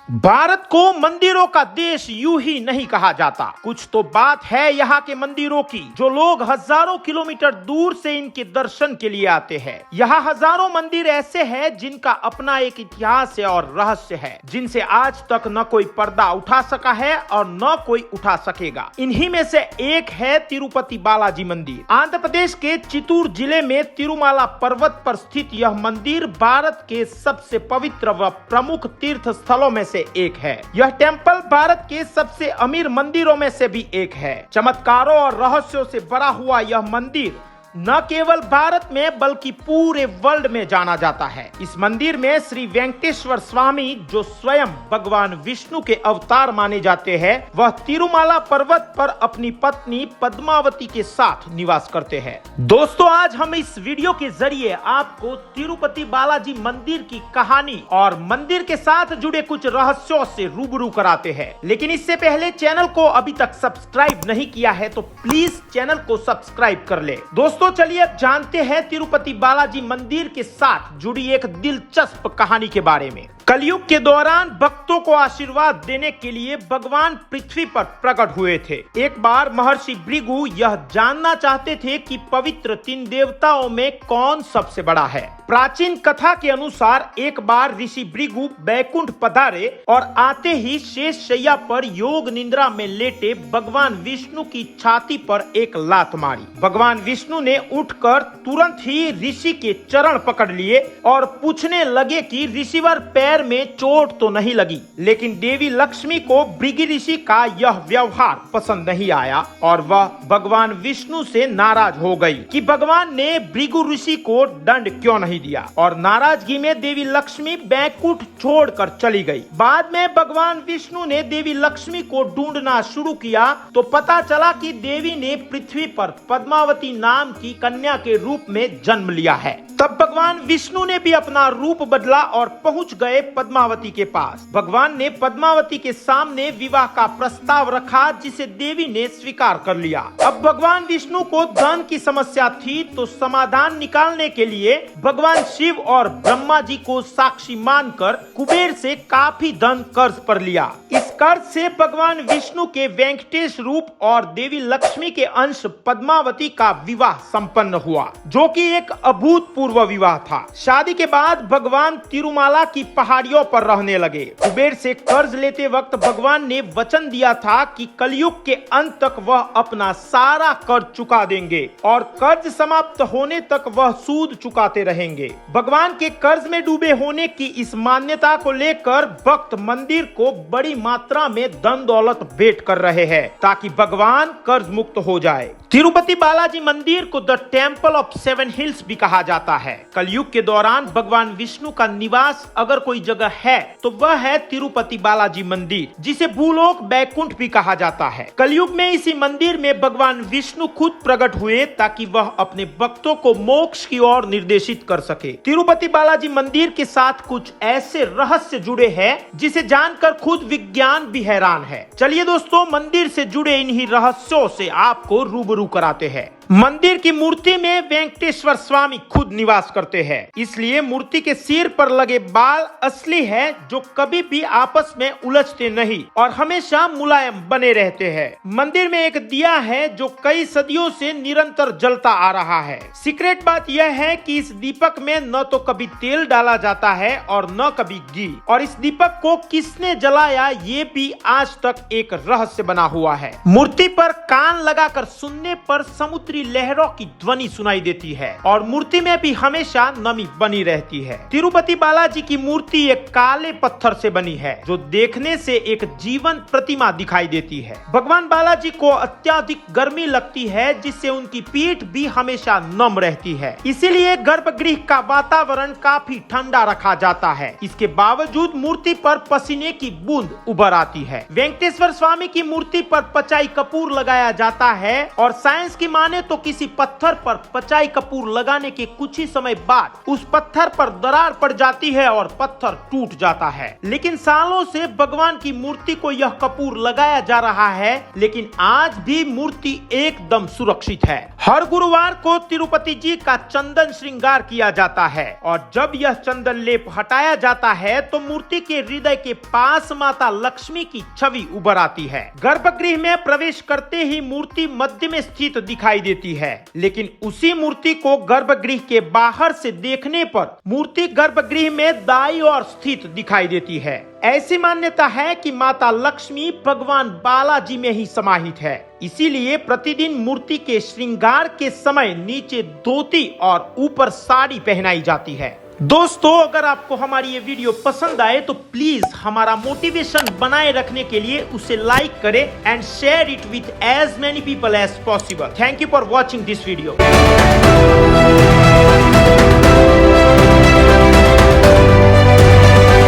भारत को मंदिरों का देश यूं ही नहीं कहा जाता। कुछ तो बात है यहाँ के मंदिरों की, जो लोग हजारों किलोमीटर दूर से इनके दर्शन के लिए आते हैं। यहाँ हजारों मंदिर ऐसे हैं जिनका अपना एक इतिहास है और रहस्य है, जिनसे आज तक न कोई पर्दा उठा सका है और न कोई उठा सकेगा। इन्हीं में से एक है तिरुपति बालाजी मंदिर। आंध्र प्रदेश के चित्तूर जिले में तिरुमाला पर्वत पर स्थित यह मंदिर भारत के सबसे पवित्र व प्रमुख तीर्थ स्थलों में से एक है। यह टेम्पल भारत के सबसे अमीर मंदिरों में से भी एक है। चमत्कारों और रहस्यों से भरा हुआ यह मंदिर न केवल भारत में बल्कि पूरे वर्ल्ड में जाना जाता है। इस मंदिर में श्री वेंकटेश्वर स्वामी, जो स्वयं भगवान विष्णु के अवतार माने जाते हैं, वह तिरुमाला पर्वत पर अपनी पत्नी पद्मावती के साथ निवास करते हैं। दोस्तों, आज हम इस वीडियो के जरिए आपको तिरुपति बालाजी मंदिर की कहानी और मंदिर के साथ जुड़े कुछ रहस्यों से रूबरू कराते हैं। लेकिन इससे पहले चैनल को अभी तक सब्सक्राइब नहीं किया है तो प्लीज चैनल को सब्सक्राइब कर ले। दोस्तों, चलिए अब जानते हैं तिरुपति बालाजी मंदिर के साथ जुड़ी एक दिलचस्प कहानी के बारे में। कलयुग के दौरान भक्तों को आशीर्वाद देने के लिए भगवान पृथ्वी पर प्रकट हुए थे। एक बार महर्षि भृगु यह जानना चाहते थे कि पवित्र 3 देवताओं में कौन सबसे बड़ा है। प्राचीन कथा के अनुसार एक बार ऋषि भृगु बैकुंठ पधारे और आते ही शेष शैया पर योग निद्रा में लेटे भगवान विष्णु की छाती पर एक लात मारी। भगवान विष्णु ने उठकर तुरंत ही ऋषि के चरण पकड़ लिए और पूछने लगे कि ऋषिवर पैर में चोट तो नहीं लगी। लेकिन देवी लक्ष्मी को भृगु ऋषि का यह व्यवहार पसंद नहीं आया और वह भगवान विष्णु से नाराज हो गई कि भगवान ने भृगु ऋषि को दंड क्यों नहीं दिया, और नाराजगी में देवी लक्ष्मी बैकुंठ छोड़कर चली गई। बाद में भगवान विष्णु ने देवी लक्ष्मी को ढूंढना शुरू किया तो पता चला कि देवी ने पृथ्वी पर पद्मावती नाम की कन्या के रूप में जन्म लिया है। तब भगवान विष्णु ने भी अपना रूप बदला और पहुंच गए पद्मावती के पास। भगवान ने पद्मावती के सामने विवाह का प्रस्ताव रखा, जिसे देवी ने स्वीकार कर लिया। अब भगवान विष्णु को धन की समस्या थी, तो समाधान निकालने के लिए भगवान शिव और ब्रह्मा जी को साक्षी मानकर कुबेर से काफी धन कर्ज पर लिया। इस कर्ज से भगवान विष्णु के वेंकटेश रूप और देवी लक्ष्मी के अंश पद्मावती का विवाह संपन्न हुआ, जो कि एक अभूतपूर्व विवाह था। शादी के बाद भगवान तिरुमाला की पहाड़ियों पर रहने लगे। कुबेर से कर्ज लेते वक्त भगवान ने वचन दिया था कि कलयुग के अंत तक वह अपना सारा कर्ज चुका देंगे और कर्ज समाप्त होने तक वह सूद चुकाते रहेंगे। भगवान के कर्ज में डूबे होने की इस मान्यता को लेकर भक्त मंदिर को बड़ी मात्रा में धन दौलत भेंट कर रहे हैं ताकि भगवान कर्ज मुक्त हो जाए। तिरुपति बालाजी मंदिर को द टेम्पल ऑफ 7 हिल्स भी कहा जाता है। कलयुग के दौरान भगवान विष्णु का निवास अगर कोई जगह है तो वह है तिरुपति बालाजी मंदिर, जिसे भूलोक बैकुंठ भी कहा जाता है। कलयुग में इसी मंदिर में भगवान विष्णु खुद प्रकट हुए ताकि वह अपने भक्तों को मोक्ष की ओर निर्देशित कर सके। तिरुपति बालाजी मंदिर के साथ कुछ ऐसे रहस्य जुड़े हैं जिसे जानकर खुद विज्ञान भी हैरान है। चलिए दोस्तों, मंदिर से जुड़े इन्हीं रहस्यों से आपको रूबरू कराते हैं। मंदिर की मूर्ति में वेंकटेश्वर स्वामी खुद निवास करते हैं, इसलिए मूर्ति के सिर पर लगे बाल असली है, जो कभी भी आपस में उलझते नहीं और हमेशा मुलायम बने रहते हैं। मंदिर में एक दिया है जो कई सदियों से निरंतर जलता आ रहा है। सीक्रेट बात यह है कि इस दीपक में न तो कभी तेल डाला जाता है और न कभी घी, और इस दीपक को किसने जलाया ये भी आज तक एक रहस्य बना हुआ है। मूर्ति पर कान लगाकर सुनने पर समुद्री लहरों की ध्वनि सुनाई देती है और मूर्ति में भी हमेशा नमी बनी रहती है। तिरुपति बालाजी की मूर्ति एक काले पत्थर से बनी है, जो देखने से एक जीवंत प्रतिमा दिखाई देती है। भगवान बालाजी को अत्यधिक गर्मी लगती है, जिससे उनकी पीठ भी हमेशा नम रहती है। इसीलिए गर्भगृह का वातावरण काफी ठंडा रखा जाता है। इसके बावजूद मूर्ति पर पसीने की बूंद उभर आती है। वेंकटेश्वर स्वामी की मूर्ति पर पचाई कपूर लगाया जाता है और साइंस की माने तो किसी पत्थर पर पचाई कपूर लगाने के कुछ ही समय बाद उस पत्थर पर दरार पड़ जाती है और पत्थर टूट जाता है। लेकिन सालों से भगवान की मूर्ति को यह कपूर लगाया जा रहा है, लेकिन आज भी मूर्ति एकदम सुरक्षित है। हर गुरुवार को तिरुपति जी का चंदन श्रृंगार किया जाता है और जब यह चंदन लेप हटाया जाता है तो मूर्ति के हृदय के पास माता लक्ष्मी की छवि उभर आती है। गर्भगृह में प्रवेश करते ही मूर्ति मध्य में स्थित दिखाई देती है, लेकिन उसी मूर्ति को गर्भगृह के बाहर से देखने पर मूर्ति गर्भगृह में दाईं ओर स्थित दिखाई देती है। ऐसी मान्यता है कि माता लक्ष्मी भगवान बालाजी में ही समाहित है, इसीलिए प्रतिदिन मूर्ति के श्रृंगार के समय नीचे धोती और ऊपर साड़ी पहनाई जाती है। दोस्तों, अगर आपको हमारी ये वीडियो पसंद आए तो प्लीज हमारा मोटिवेशन बनाए रखने के लिए उसे लाइक करें and share it with as many people as possible. Thank you for watching this video.